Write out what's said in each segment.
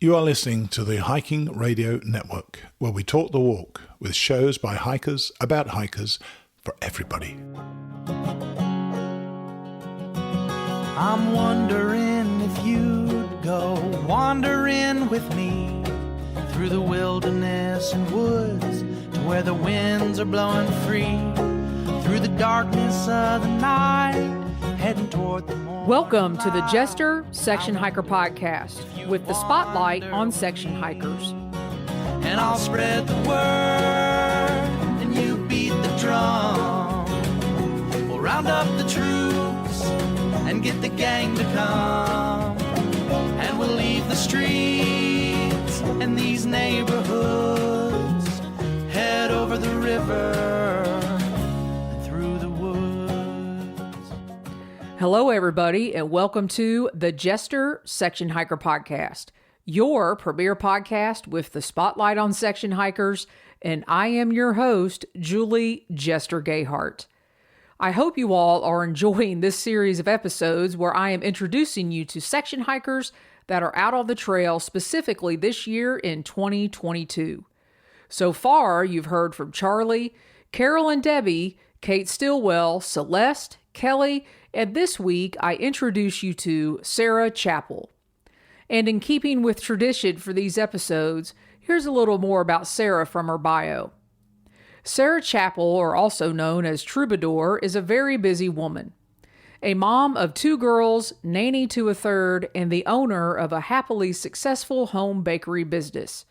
You are listening to the Hiking Radio Network, where we talk the walk with shows by hikers, about hikers, for everybody. I'm wondering if you'd go wandering with me through the wilderness and woods to where the winds are blowing free, through the darkness of the night, heading toward the morning. Welcome to the Jester Section Hiker Podcast with the spotlight on section hikers. And I'll spread the word and you beat the drum. We'll round up the troops and get the gang to come, and we'll leave the streets and these neighborhoods, head over the river and through the woods. Hello, everybody, and welcome to the Jester Section Hiker Podcast, your premier podcast with the spotlight on section hikers, and I am your host, Julie Jester Gayheart. I hope you all are enjoying this series of episodes where I am introducing you to section hikers that are out on the trail specifically this year in 2022. So far, you've heard from Charlie, Carol and Debbie, Kate Stillwell, Celeste, Kelly, and this week I introduce you to Sara Chappell. And in keeping with tradition for these episodes, here's a little more about Sara from her bio. Sara Chappell, or also known as Troubadour, is a very busy woman. A mom of 2 girls, nanny to a third, and the owner of a happily successful home bakery business.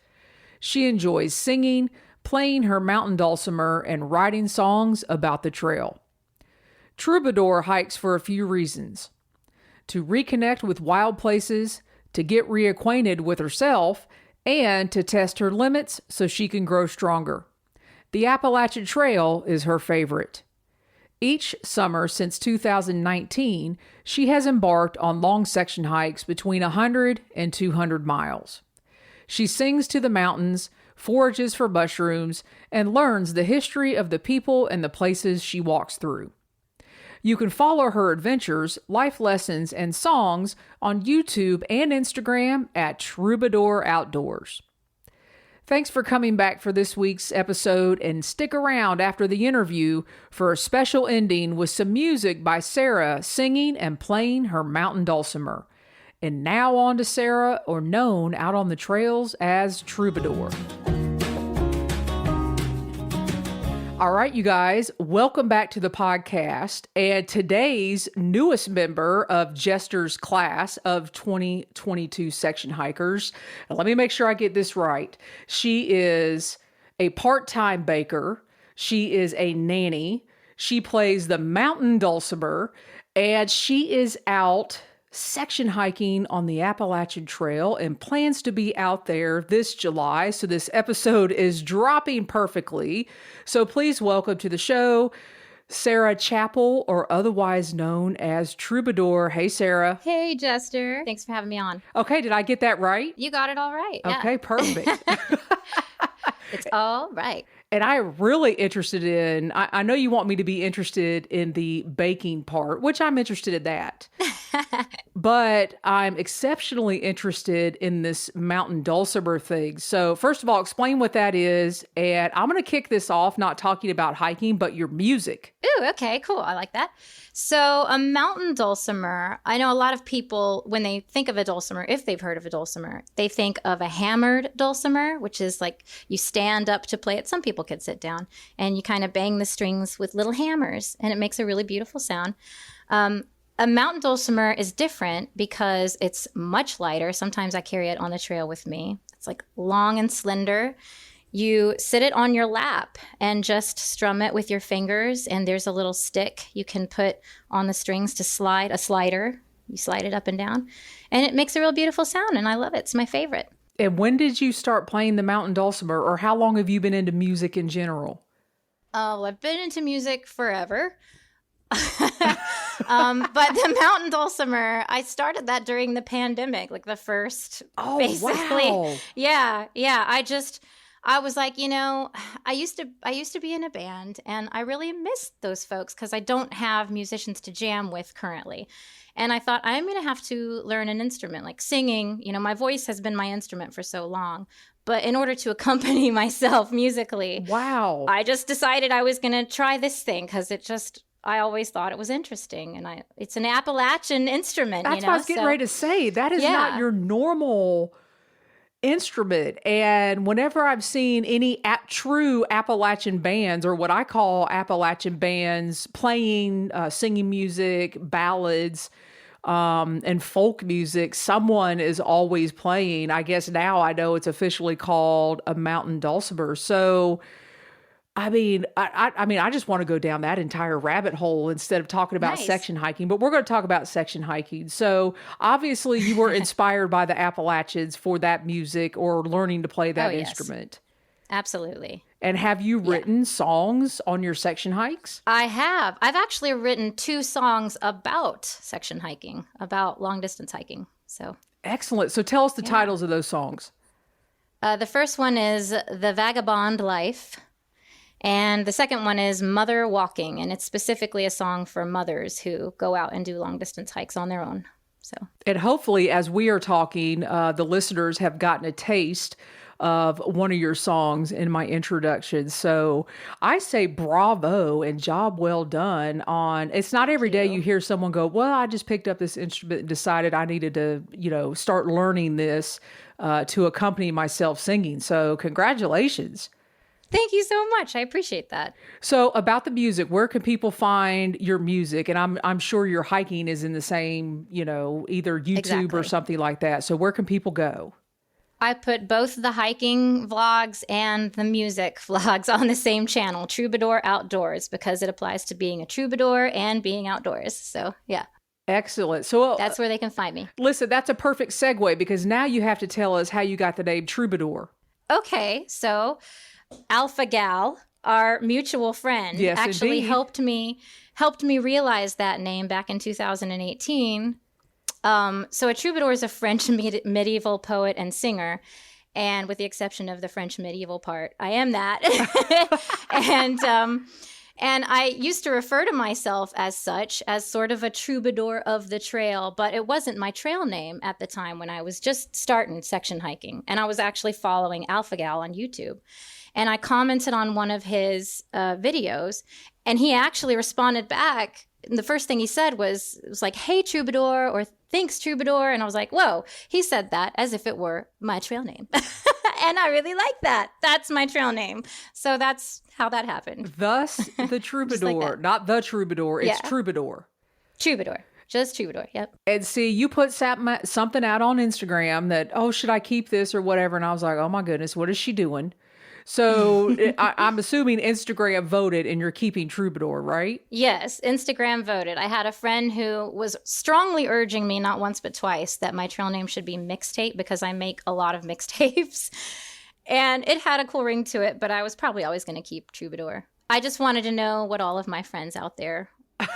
She enjoys singing, playing her mountain dulcimer, and writing songs about the trail. Troubadour hikes for a few reasons: to reconnect with wild places, to get reacquainted with herself, and to test her limits so she can grow stronger. The Appalachian Trail is her favorite. Each summer since 2019, she has embarked on long section hikes between 100 and 200 miles. She sings to the mountains, forages for mushrooms, and learns the history of the people and the places she walks through. You can follow her adventures, life lessons, and songs on YouTube and Instagram at Troubadour Outdoors. Thanks for coming back for this week's episode, and stick around after the interview for a special ending with some music by Sara singing and playing her mountain dulcimer. And now on to Sara, or known out on the trails as Troubadour. All right, you guys, welcome back to the podcast. And today's newest member of Jester's class of 2022 section hikers, let me make sure I get this right. She is a part-time baker. She is a nanny. She plays the mountain dulcimer, and she is out section hiking on the Appalachian Trail and plans to be out there this July. So this episode is dropping perfectly. So please welcome to the show, Sara Chappell, or otherwise known as Troubadour. Hey, Sara. Hey, Jester. Thanks for having me on. Okay, did I get that right? You got it all right. Yeah. Okay, perfect. It's all right. And I'm really interested in, I know you want me to be interested in the baking part, which I'm interested in that. But I'm exceptionally interested in this mountain dulcimer thing. So first of all, explain what that is. And I'm going to kick this off, not talking about hiking, but your music. Ooh, okay, cool. I like that. So a mountain dulcimer, I know a lot of people, when they think of a dulcimer, if they've heard of a dulcimer, they think of a hammered dulcimer, which is like you stand up to play it. Some people can sit down and you kind of bang the strings with little hammers, and it makes a really beautiful sound. A mountain dulcimer is different because it's much lighter. Sometimes I carry it on the trail with me. It's like long and slender. You sit it on your lap and just strum it with your fingers, and there's a little stick you can put on the strings to slide, a slider. You slide it up and down, and it makes a real beautiful sound, and I love it. It's my favorite. And when did you start playing the mountain dulcimer, or how long have you been into music in general? Oh, I've been into music forever. But the mountain dulcimer, I started that during the pandemic, like the first, basically. Wow. Yeah. I was like, I used to be in a band, and I really miss those folks because I don't have musicians to jam with currently. And I thought, I'm going to have to learn an instrument, like singing. My voice has been my instrument for so long. But in order to accompany myself musically, Wow. I just decided I was going to try this thing because I always thought it was interesting. And it's an Appalachian instrument. That's what I was getting ready to say. That is not your normal instrument. And whenever I've seen any true Appalachian bands, or what I call Appalachian bands, playing singing music, ballads, and folk music, someone is always playing. I guess now I know it's officially called a mountain dulcimer. So, I mean, I just want to go down that entire rabbit hole instead of talking about section hiking, but we're going to talk about section hiking. So obviously you were inspired by the Appalachians for that music or learning to play that instrument. Absolutely. And have you written songs on your section hikes? I have. I've actually written 2 songs about section hiking, about long distance hiking. So excellent. So tell us the titles of those songs. The first one is The Vagabond Life. And the second one is Mother Walking, and it's specifically a song for mothers who go out and do long distance hikes on their own. So, and hopefully, as we are talking, the listeners have gotten a taste of one of your songs in my introduction. So I say bravo and job well done on, it's not every day you hear someone go, well, I just picked up this instrument and decided I needed to, start learning this to accompany myself singing. So congratulations. Thank you so much. I appreciate that. So about the music, where can people find your music? And I'm sure your hiking is in the same, either YouTube or something like that. So where can people go? I put both the hiking vlogs and the music vlogs on the same channel, Troubadour Outdoors, because it applies to being a troubadour and being outdoors. So, yeah. Excellent. So that's where they can find me. Listen, that's a perfect segue because now you have to tell us how you got the name Troubadour. Okay. So Alpha Gal, our mutual friend, actually helped me realize that name back in 2018. So a troubadour is a French medieval poet and singer, and with the exception of the French medieval part, I am that. And I used to refer to myself as such, as sort of a troubadour of the trail, but it wasn't my trail name at the time when I was just starting section hiking, and I was actually following Alpha Gal on YouTube. And I commented on one of his videos, and he actually responded back. And the first thing he said was like, hey, Troubadour, or thanks, Troubadour. And I was like, whoa, he said that as if it were my trail name. And I really like that. That's my trail name. So that's how that happened. Thus, the Troubadour, like not the Troubadour, it's Troubadour. Troubadour. Just Troubadour, yep. And see, you put something out on Instagram that, oh, should I keep this or whatever? And I was like, oh my goodness, what is she doing? So I'm assuming Instagram voted and you're keeping Troubadour, right? Yes, Instagram voted. I had a friend who was strongly urging me, not once but twice, that my trail name should be Mixtape because I make a lot of mixtapes. And it had a cool ring to it, but I was probably always going to keep Troubadour. I just wanted to know what all of my friends out there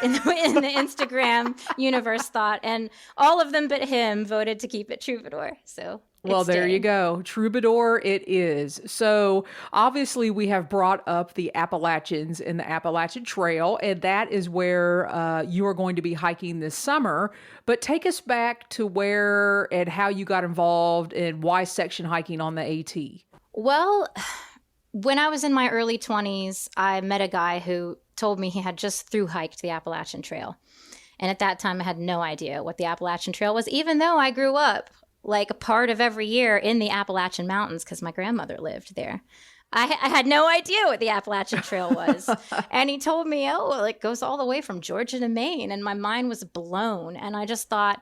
in the Instagram universe thought. And all of them but him voted to keep it Troubadour. So... well, there you go. Troubadour it is. So obviously we have brought up the Appalachians and the Appalachian Trail, and that is where you are going to be hiking this summer. But take us back to where and how you got involved and why section hiking on the AT. Well, when I was in my early 20s, I met a guy who told me he had just through hiked the Appalachian Trail. And at that time, I had no idea what the Appalachian Trail was, even though I grew up like a part of every year in the Appalachian Mountains because my grandmother lived there. I had no idea what the Appalachian Trail was. And he told me, oh, well, it goes all the way from Georgia to Maine. And my mind was blown. And I just thought,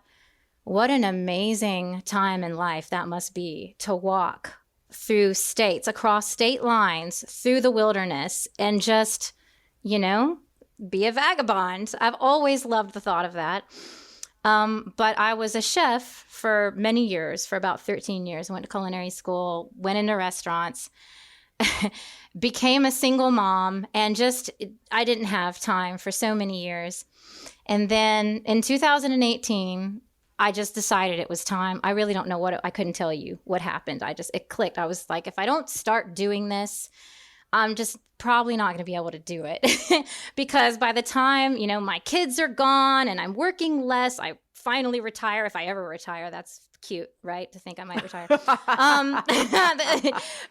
what an amazing time in life that must be to walk through states, across state lines, through the wilderness, and just, be a vagabond. I've always loved the thought of that. But I was a chef for many years, for about 13 years. I went to culinary school, went into restaurants, became a single mom, and I didn't have time for so many years. And then in 2018, I just decided it was time. I really don't know I couldn't tell you what happened. It clicked. I was like, if I don't start doing this, I'm just probably not going to be able to do it because by the time, my kids are gone and I'm working less, I finally retire. If I ever retire, that's cute, right? To think I might retire. But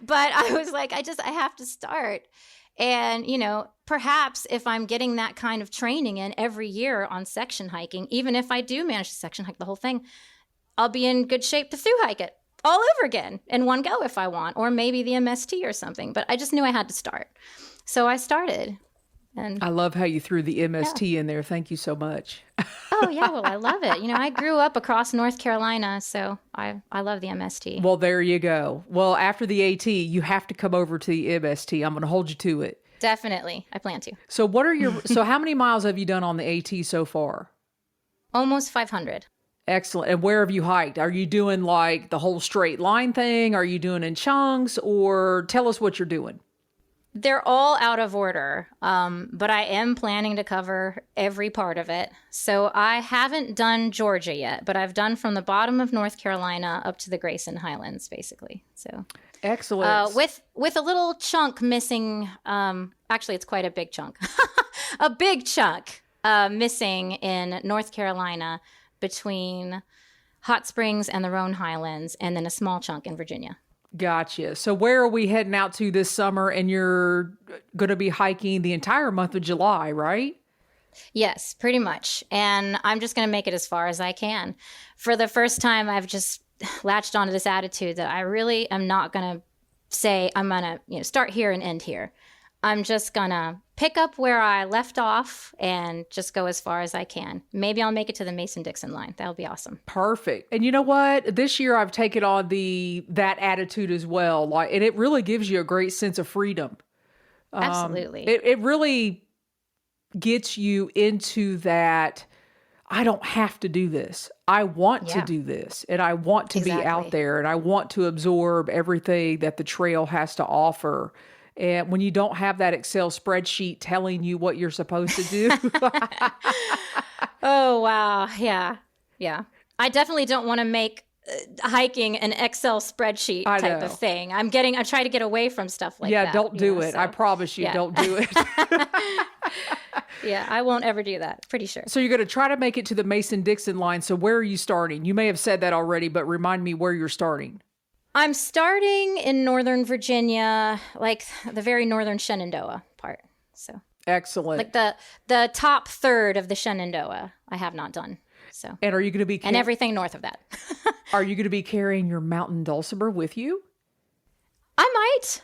I was like, I have to start. And, perhaps if I'm getting that kind of training in every year on section hiking, even if I do manage to section hike the whole thing, I'll be in good shape to through hike it all over again in one go if I want, or maybe the MST or something. But I just knew I had to start. So I started. And I love how you threw the MST in there. Thank you so much. Oh, yeah. Well, I love it. I grew up across North Carolina, so I love the MST. Well, there you go. Well, after the AT, you have to come over to the MST. I'm going to hold you to it. Definitely. I plan to. So so how many miles have you done on the AT so far? Almost 500. Excellent. And where have you hiked? Are you doing like the whole straight line thing? Are you doing in chunks? Or tell us what you're doing. They're all out of order, but I am planning to cover every part of it. So I haven't done Georgia yet, but I've done from the bottom of North Carolina up to the Grayson Highlands, basically. So excellent. With a little chunk missing. Actually, it's quite a big chunk. A big chunk missing in North Carolina between Hot Springs and the Roan Highlands, and then a small chunk in Virginia. Gotcha. So where are we heading out to this summer? And you're going to be hiking the entire month of July, right? Yes, pretty much. And I'm just going to make it as far as I can. For the first time, I've just latched onto this attitude that I really am not going to say I'm going to start here and end here. I'm just going to pick up where I left off and just go as far as I can. Maybe I'll make it to the Mason-Dixon line. That'll be awesome. Perfect. And you know what? This year I've taken on that attitude as well. And it really gives you a great sense of freedom. Absolutely. It really gets you into that, I don't have to do this. I want to do this. And I want to be out there. And I want to absorb everything that the trail has to offer. And when you don't have that Excel spreadsheet telling you what you're supposed to do. Oh, wow. Yeah. Yeah. I definitely don't want to make hiking an Excel spreadsheet type of thing. I try to get away from stuff like that. Yeah, don't do it. So, I promise you, don't do it. Yeah, I won't ever do that. Pretty sure. So you're going to try to make it to the Mason-Dixon line. So where are you starting? You may have said that already, but remind me where you're starting. I'm starting in Northern Virginia, like the very northern Shenandoah part. So excellent. Like the top third of the Shenandoah, I have not done. So and are you going to be and everything north of that? Are you going to be carrying your mountain dulcimer with you? I might.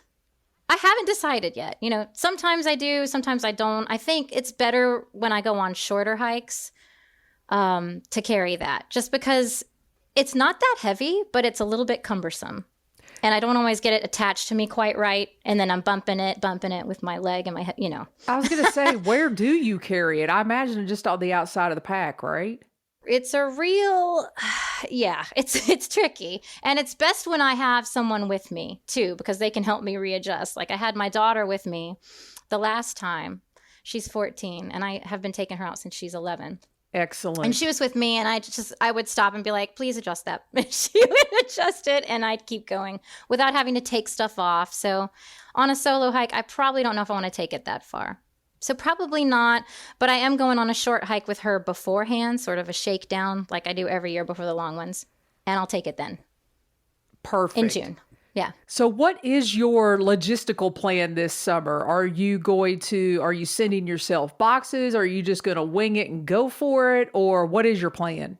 I haven't decided yet. Sometimes I do, sometimes I don't. I think it's better when I go on shorter hikes to carry that, just because it's not that heavy, but it's a little bit cumbersome. And I don't always get it attached to me quite right. And then I'm bumping it with my leg and my head, I was going to say, where do you carry it? I imagine just on the outside of the pack, right? It's a real, it's tricky. And it's best when I have someone with me too, because they can help me readjust. Like I had my daughter with me the last time. She's 14 and I have been taking her out since she's 11. Excellent. And she was with me and I would stop and be like, please adjust that. She would adjust it and I'd keep going without having to take stuff off. So on a solo hike, I probably don't know if I want to take it that far. So probably not, but I am going on a short hike with her beforehand, sort of a shakedown like I do every year before the long ones. And I'll take it then. Perfect. In June. Yeah. So what is your logistical plan this summer? Are you sending yourself boxes? Are you just going to wing it and go for it? Or what is your plan?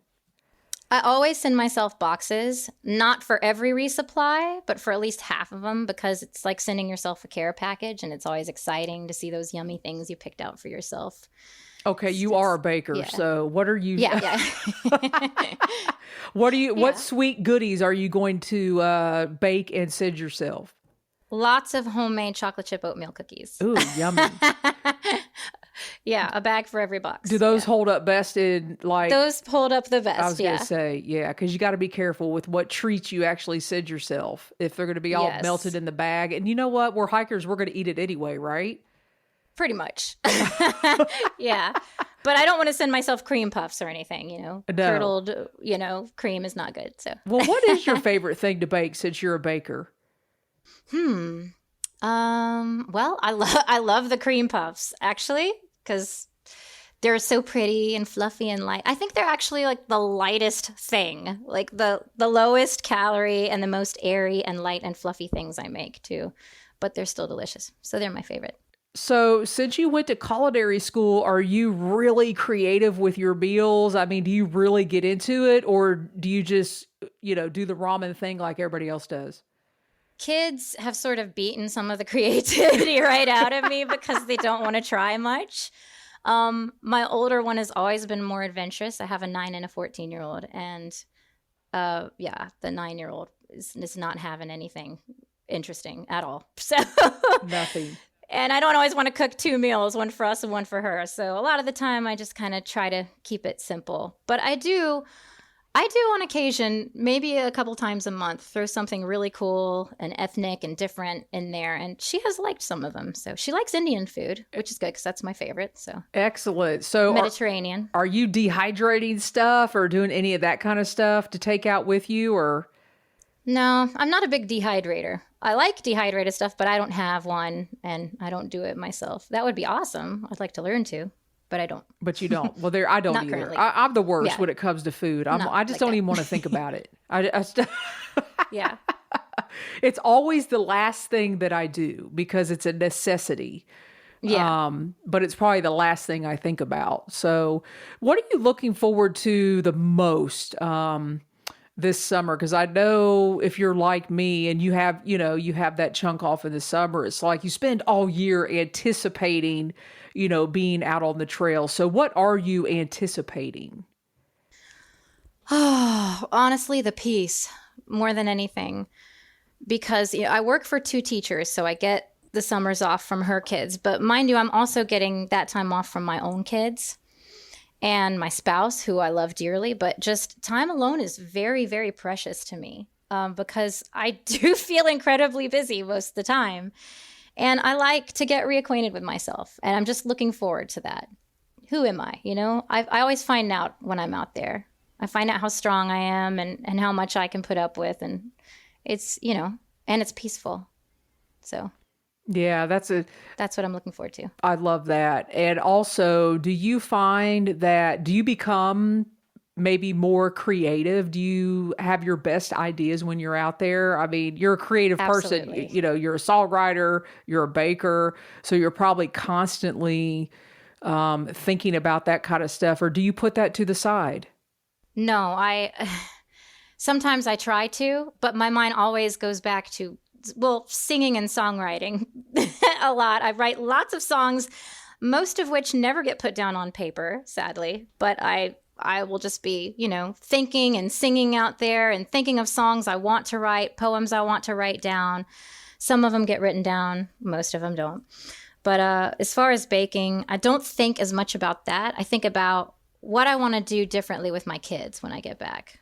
I always send myself boxes, not for every resupply, but for at least half of them, because it's like sending yourself a care package and it's always exciting to see those yummy things you picked out for yourself. Okay, you are a baker, so what are you? Yeah. What sweet goodies are you going to bake and send yourself? Lots of homemade chocolate chip oatmeal cookies. Ooh, yummy. Yeah, a bag for every box. Do those hold up best in Those hold up the best, I was going to say, because you got to be careful with what treats you actually send yourself. If they're going to be all melted in the bag. And you know what? We're hikers. We're going to eat it anyway, right? Pretty much. Yeah. But I don't want to send myself cream puffs or anything, No. Curdled, cream is not good. So, Well, what is your favorite thing to bake since you're a baker? Well, I love the cream puffs actually, because they're so pretty and fluffy and light. I think they're actually like the lightest thing, like the lowest calorie and the most airy and light and fluffy things I make too. But they're still delicious. So they're my favorite. So since you went to culinary school, are you really creative with your meals? I mean, do you really get into it, or do you just, do the ramen thing like everybody else does? Kids have sort of beaten some of the creativity right out of me because they don't want to try much. My older one has always been more adventurous. I have a 9 and a 14-year-old, and the 9-year-old is not having anything interesting at all. So Nothing. And I don't always want to cook 2 meals, one for us and one for her. So a lot of the time I just kind of try to keep it simple. But I do on occasion, maybe a couple times a month, throw something really cool and ethnic and different in there. And she has liked some of them. So she likes Indian food, which is good because that's my favorite. So excellent. So Mediterranean. Are you dehydrating stuff or doing any of that kind of stuff to take out with you, or? No, I'm not a big dehydrator. I like dehydrated stuff, but I don't have one and I don't do it myself. That would be awesome. I'd like to learn to, but I don't. But you don't. Well, I don't Not either. currently. I'm the worst when it comes to food. I just like don't that. even want to think about it. Yeah. It's always the last thing that I do because it's a necessity. Yeah. But it's probably the last thing I think about. So what are you looking forward to the most this summer? Because I know if you're like me and you have that chunk off in the summer, it's like you spend all year anticipating, being out on the trail. So what are you anticipating? Oh, honestly, the peace more than anything, because I work for 2 teachers, so I get the summers off from her kids. But mind you, I'm also getting that time off from my own kids and my spouse, who I love dearly. But just time alone is very, very precious to me because I do feel incredibly busy most of the time. And I like to get reacquainted with myself. And I'm just looking forward to that. Who am I? I always find out when I'm out there. I find out how strong I am and how much I can put up with. And it's, and it's peaceful. So yeah, that's what I'm looking forward to. I love that. And also, do you become maybe more creative? Do you have your best ideas when you're out there? I mean, you're a creative Absolutely. person, you're a songwriter, you're a baker, so you're probably constantly thinking about that kind of stuff. Or do you put that to the side? No, sometimes I try to, but my mind always goes back to, singing and songwriting a lot. I write lots of songs, most of which never get put down on paper, sadly, but I will just be, thinking and singing out there and thinking of songs I want to write, poems I want to write down. Some of them get written down, most of them don't. But as far as baking, I don't think as much about that. I think about what I want to do differently with my kids when I get back.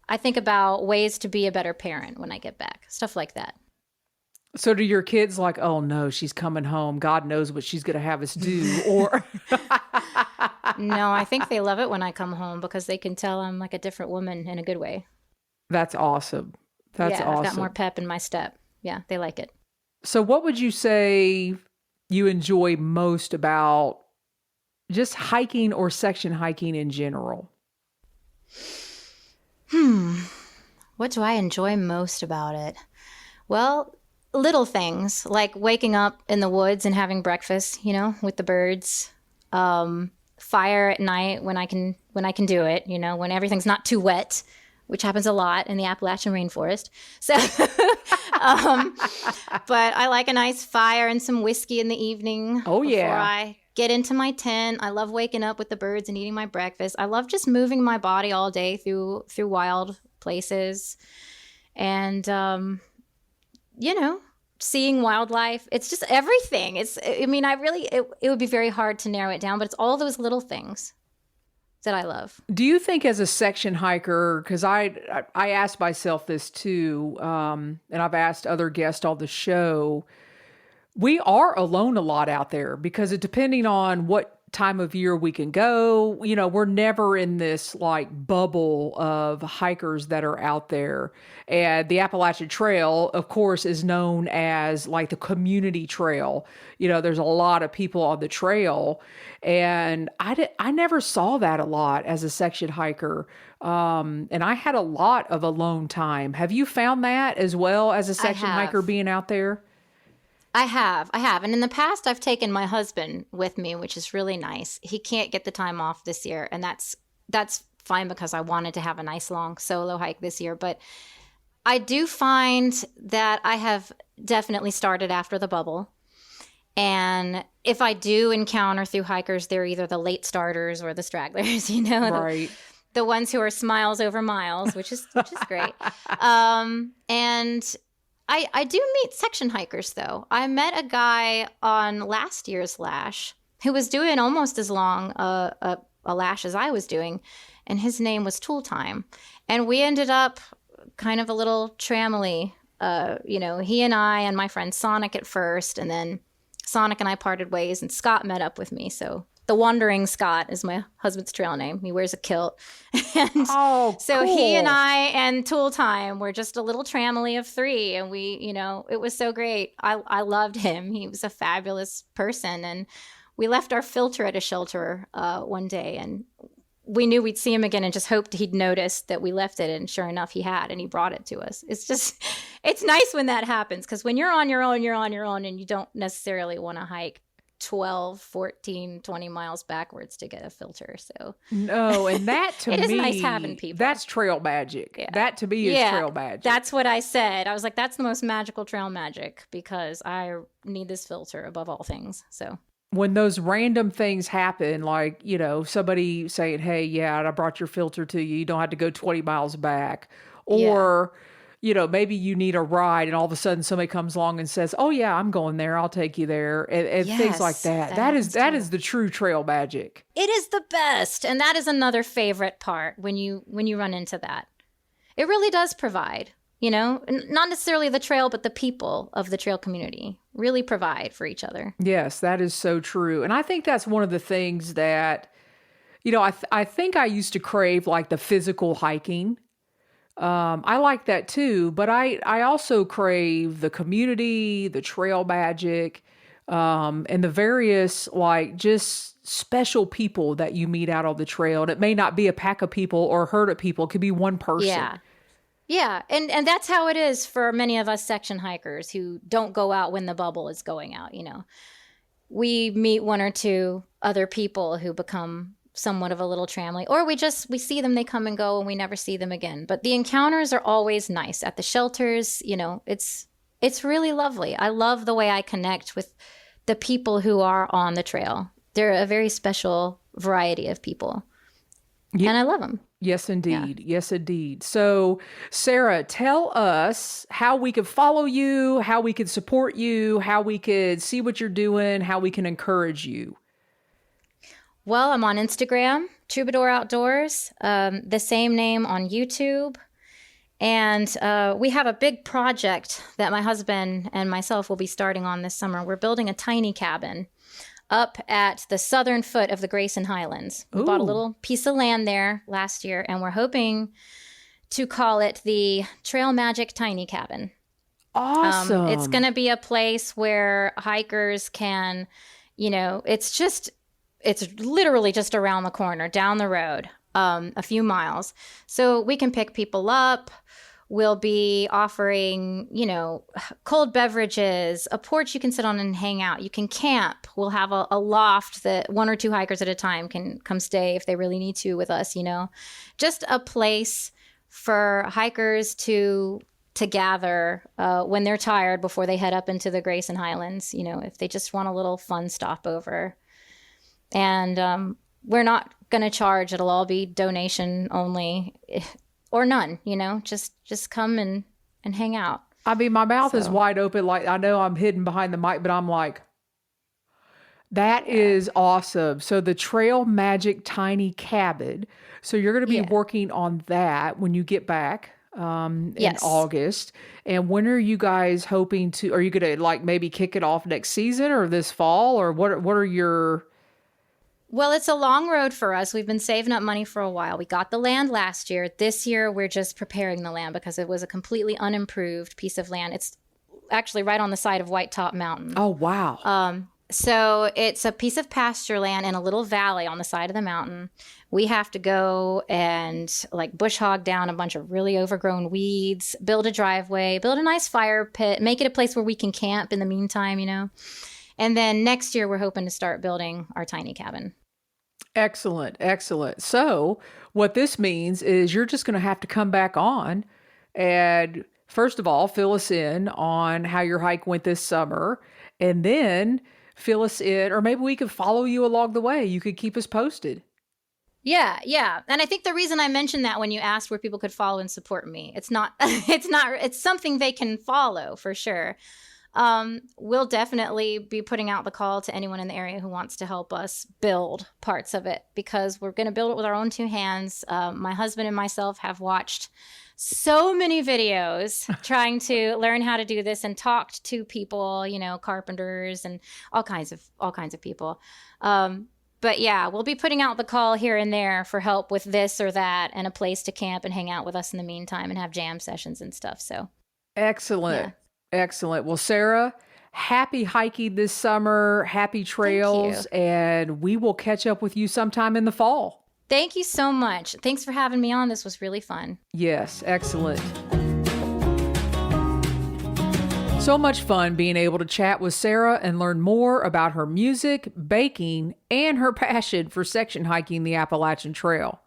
I think about ways to be a better parent when I get back, stuff like that. So do your kids like, oh no, she's coming home, God knows what she's going to have us do? Or No, I think they love it when I come home because they can tell I'm like a different woman in a good way. That's awesome. That's awesome. I've got more pep in my step. Yeah, they like it. So what would you say you enjoy most about just hiking or section hiking in general? What do I enjoy most about it? Well, little things like waking up in the woods and having breakfast, with the birds. Fire at night when I can do it, when everything's not too wet, which happens a lot in the Appalachian rainforest. So, but I like a nice fire and some whiskey in the evening. Oh, yeah. Before I get into my tent. I love waking up with the birds and eating my breakfast. I love just moving my body all day through wild places and, seeing wildlife. It's just everything. It would be very hard to narrow it down, but it's all those little things that I love. Do you think as a section hiker, because I asked myself this too, and I've asked other guests on the show, we are alone a lot out there because depending on what time of year we can go. You know, we're never in this like bubble of hikers that are out there. And the Appalachian Trail, of course, is known as like the community trail. You know, there's a lot of people on the trail. And I never saw that a lot as a section hiker. And I had a lot of alone time. Have you found that as well as a section hiker being out there? I have. And in the past, I've taken my husband with me, which is really nice. He can't get the time off this year, and that's fine because I wanted to have a nice long solo hike this year. But I do find that I have definitely started after the bubble. And if I do encounter through hikers, they're either the late starters or the stragglers, you know, Right. the ones who are smiles over miles, which is great. And I do meet section hikers, though. I met a guy on last year's lash who was doing almost as long a lash as I was doing, and his name was Tool Time. And we ended up kind of a little tramily. You know, he and I and my friend Sonic at first, and then Sonic and I parted ways, and Scott met up with me. So the Wandering Scott is my husband's trail name. He wears a kilt. And so cool. he and I and Tool Time were just a little tramily of three. And we, you know, it was so great. I loved him. He was a fabulous person. And we left our filter at a shelter one day, and we knew we'd see him again and just hoped he'd noticed that we left it. And sure enough, he had, and he brought it to us. It's just, it's nice when that happens, because when you're on your own, and you don't necessarily want to hike 12, 14, 20 miles backwards to get a filter. So no, and that to it me, is nice having people. That's trail magic. Yeah. That to me is trail magic. That's what I said. I was like, that's the most magical trail magic, because I need this filter above all things. So when those random things happen, like, you know, somebody saying, hey, yeah, I brought your filter to you. You don't have to go 20 miles back. Or, you know, maybe you need a ride and all of a sudden somebody comes along and says, oh yeah, I'm going there. I'll take you there. And things like that. That is the true trail magic. It is the best. And that is another favorite part when you run into that. It really does provide, you know, not necessarily the trail, but the people of the trail community really provide for each other. Yes, that is so true. And I think that's one of the things that, you know, I think I used to crave like the physical hiking. I like that too, but I also crave the community, the trail magic, and the various like just special people that you meet out on the trail. And it may not be a pack of people or a herd of people. It could be one person. Yeah. Yeah. And that's how it is for many of us section hikers who don't go out when the bubble is going out. You know, we meet one or two other people who become somewhat of a little tramily, or we see them, they come and go, and we never see them again. But the encounters are always nice at the shelters. You know, it's really lovely. I love the way I connect with the people who are on the trail. They're a very special variety of people, and I love them. Yes, indeed. Yeah. Yes, indeed. So, Sara, tell us how we could follow you, how we could support you, how we could see what you're doing, how we can encourage you. Well, I'm on Instagram, Troubadour Outdoors, the same name on YouTube. And we have a big project that my husband and myself will be starting on this summer. We're building a tiny cabin up at the southern foot of the Grayson Highlands. We bought a little piece of land there last year, and we're hoping to call it the Trail Magic Tiny Cabin. Awesome. It's going to be a place where hikers can, you know, it's literally just around the corner, down the road, a few miles. So we can pick people up. We'll be offering, you know, cold beverages, a porch you can sit on and hang out. You can camp. We'll have a loft that one or two hikers at a time can come stay if they really need to with us, you know. Just a place for hikers to gather when they're tired before they head up into the Grayson Highlands, you know, if they just want a little fun stopover. And we're not going to charge. It'll all be donation only. Or none, you know, just come and hang out. I mean, my mouth is wide open. Like, I know I'm hidden behind the mic, but I'm like, that is awesome. So the Trail Magic Tiny Cabin. So you're going to be working on that when you get back in August. And when are you guys hoping to, are you going to like maybe kick it off next season or this fall, or what are your... Well, it's a long road for us. We've been saving up money for a while. We got the land last year. This year, we're just preparing the land because it was a completely unimproved piece of land. It's actually right on the side of White Top Mountain. Oh, wow. So it's a piece of pasture land in a little valley on the side of the mountain. We have to go and like bush hog down a bunch of really overgrown weeds, build a driveway, build a nice fire pit, make it a place where we can camp in the meantime, you know. And then next year, we're hoping to start building our tiny cabin. Excellent. Excellent. So what this means is you're just going to have to come back on and first of all, fill us in on how your hike went this summer, and then fill us in, or maybe we could follow you along the way. You could keep us posted. Yeah. And I think the reason I mentioned that when you asked where people could follow and support me, it's something they can follow for sure. We'll definitely be putting out the call to anyone in the area who wants to help us build parts of it, because we're going to build it with our own two hands. My husband and myself have watched so many videos trying to learn how to do this and talked to people, you know, carpenters and all kinds of people. But yeah, we'll be putting out the call here and there for help with this or that and a place to camp and hang out with us in the meantime and have jam sessions and stuff. So excellent. Yeah. Excellent. Well, Sara, happy hiking this summer, happy trails, and we will catch up with you sometime in the fall. Thank you so much. Thanks for having me on. This was really fun. Yes, excellent. So much fun being able to chat with Sara and learn more about her music, baking, and her passion for section hiking the Appalachian Trail.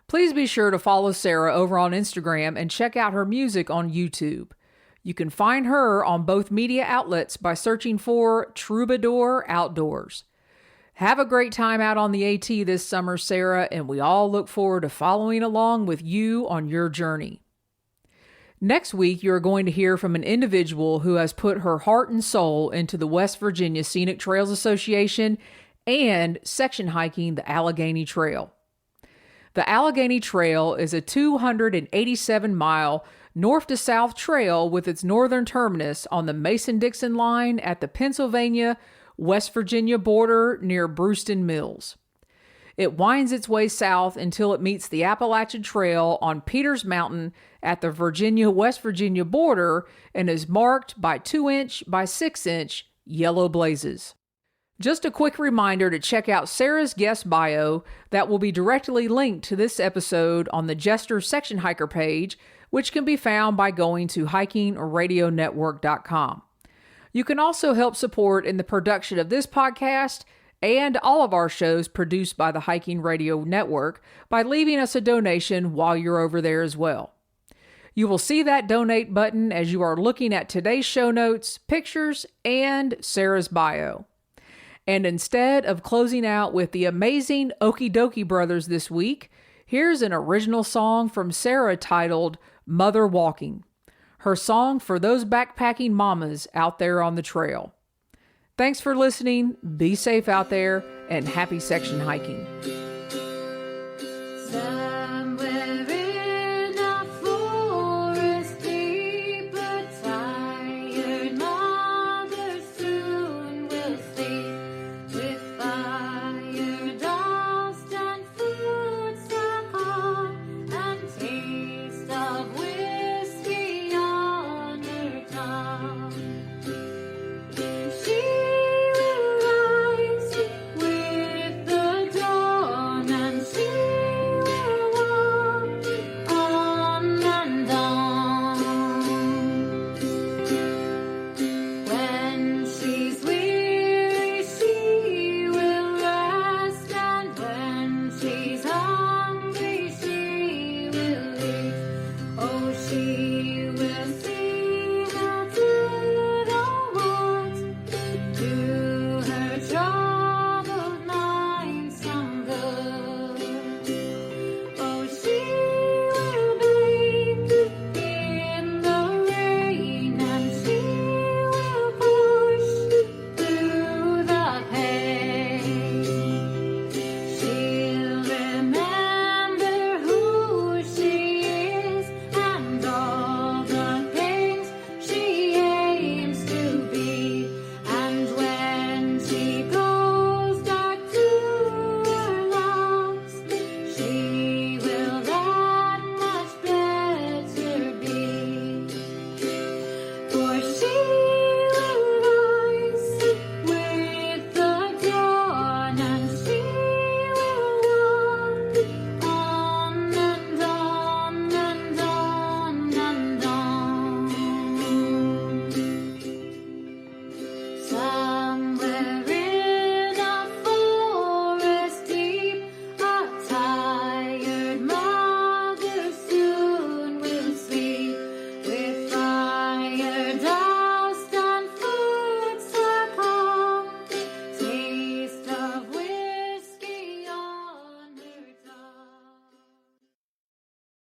Please be sure to follow Sara over on Instagram and check out her music on YouTube. You can find her on both media outlets by searching for Troubadour Outdoors. Have a great time out on the AT this summer, Sara, and we all look forward to following along with you on your journey. Next week, you're going to hear from an individual who has put her heart and soul into the West Virginia Scenic Trails Association and section hiking the Allegheny Trail. The Allegheny Trail is a 287-mile north to south trail with its northern terminus on the Mason-Dixon line at the Pennsylvania-West Virginia border near Brewston Mills. It winds its way south until it meets the Appalachian Trail on Peters Mountain at the Virginia-West Virginia border and is marked by 2-inch by 6-inch yellow blazes. Just a quick reminder to check out Sara's guest bio that will be directly linked to this episode on the Jester Section Hiker page, which can be found by going to hikingradionetwork.com. You can also help support in the production of this podcast and all of our shows produced by the Hiking Radio Network by leaving us a donation while you're over there as well. You will see that donate button as you are looking at today's show notes, pictures, and Sara's bio. And instead of closing out with the amazing Okie Dokie Brothers this week, here's an original song from Sara titled Mother Walking, her song for those backpacking mamas out there on the trail. Thanks for listening, be safe out there, and happy section hiking.